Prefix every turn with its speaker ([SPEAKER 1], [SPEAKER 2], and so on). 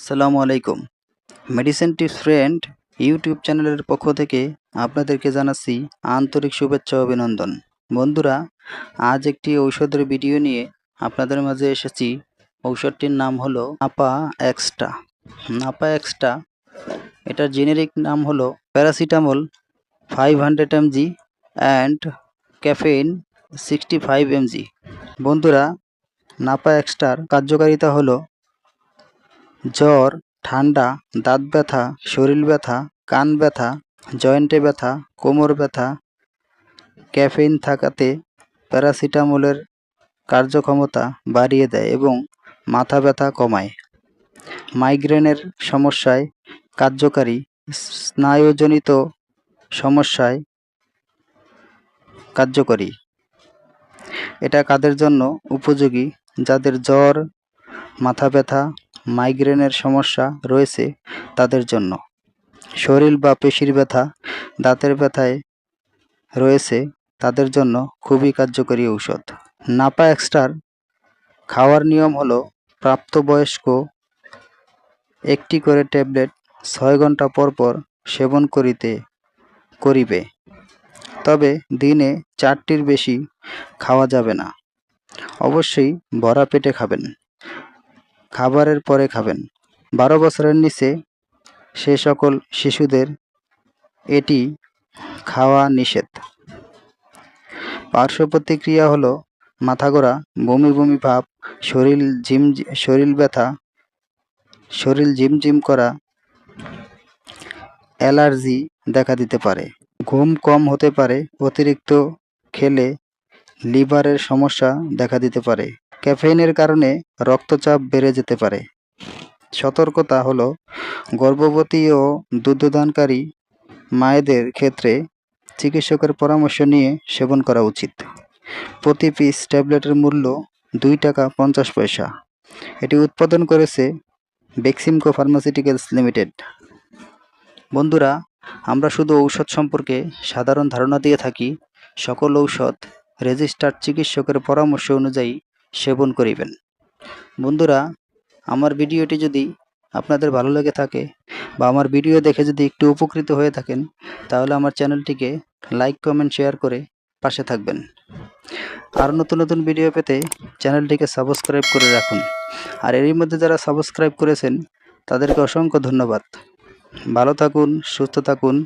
[SPEAKER 1] আসসালামু আলাইকুম। Medicine tips friend YouTube চ্যানেলের পক্ষ থেকে আপনাদেরকে জানাচ্ছি আন্তরিক শুভেচ্ছা ও অভিনন্দন। বন্ধুরা, আজ একটি ঔষধের ভিডিও নিয়ে আপনাদের মাঝে এসেছি। ঔষধটির নাম হলো নাপা এক্সট্রা। নাপা এক্সট্রা এটার জেনেরিক নাম হলো paracetamol 500 mg and caffeine 65 mg। বন্ধুরা, নাপা এক্সট্রার কার্যকারিতা হলো জ্বর, ঠান্ডা, দাঁত ব্যথা, শরীর ব্যথা, কান ব্যথা, জয়েন্টে ব্যথা, কোমর ব্যথা। ক্যাফেইন থাকাতে প্যারাসিটামলের কার্যক্ষমতা বাড়িয়ে দেয় এবং মাথা ব্যথা কমায়। মাইগ্রেনের সমস্যায় কার্যকারী, স্নায়ুজনিত সমস্যায় কার্যকরী। এটা কাদের জন্য উপযোগী? যাদের জ্বর, মাথা ব্যথা, মাইগ্রেনের সমস্যা রয়েছে তাদের জন্য। শরীর বা পেশির ব্যথা, দাঁতের ব্যথায় রয়েছে তাদের জন্য খুবই কার্যকরী ঔষধ। নাপা এক্সট্রার খাওয়ার নিয়ম হলো প্রাপ্তবয়স্ক একটি করে ট্যাবলেট 6 ঘন্টা পর পর সেবন করিবে। তবে দিনে 4টির বেশি খাওয়া যাবে না। অবশ্যই ভরা পেটে খাবেন। খাবারের পরে খাবেন। 12 বছরের নিচে সে সকল শিশুদের এটি খাওয়া নিষেধ। পার্শ্ব প্রতিক্রিয়া হলো মাথা ঘোরা, বমি বমি ভাব, শরীর ঝিমঝিম করা, অ্যালার্জি দেখা দিতে পারে। ঘুম কম হতে পারে। অতিরিক্ত খেলে লিভারের সমস্যা দেখা দিতে পারে। ক্যাফেইনের কারণে রক্তচাপ বেড়ে যেতে পারে। সতর্কতা হলো গর্ভবতী ও দুগ্ধদানকারী মায়েদের ক্ষেত্রে চিকিৎসকের পরামর্শ নিয়ে সেবন করা উচিত। প্রতি পিস ট্যাবলেটের মূল্য 2 টাকা 50 পয়সা। এটি উৎপাদন করেছে বেক্সিমকো ফার্মাসিউটিক্যালস লিমিটেড। বন্ধুরা, আমরা শুধু ঔষধ সম্পর্কে সাধারণ ধারণা দিয়ে থাকি। সকল ঔষধ রেজিস্টার্ড চিকিৎসকের পরামর্শ অনুযায়ী সেবন করিবেন। বন্ধুরা, আমার ভিডিওটি যদি আপনাদের ভালো লেগে থাকে বা আমার ভিডিও দেখে যদি একটু উপকৃত হয়ে থাকেন, তাহলে আমার চ্যানেলটিকে লাইক, কমেন্ট, শেয়ার করে পাশে থাকবেন। আর নতুন নতুন ভিডিও পেতে চ্যানেলটিকে সাবস্ক্রাইব করে রাখুন। আর এরই মধ্যে যারা সাবস্ক্রাইব করেছেন তাদেরকে অসংখ্য ধন্যবাদ। ভালো থাকুন, সুস্থ থাকুন।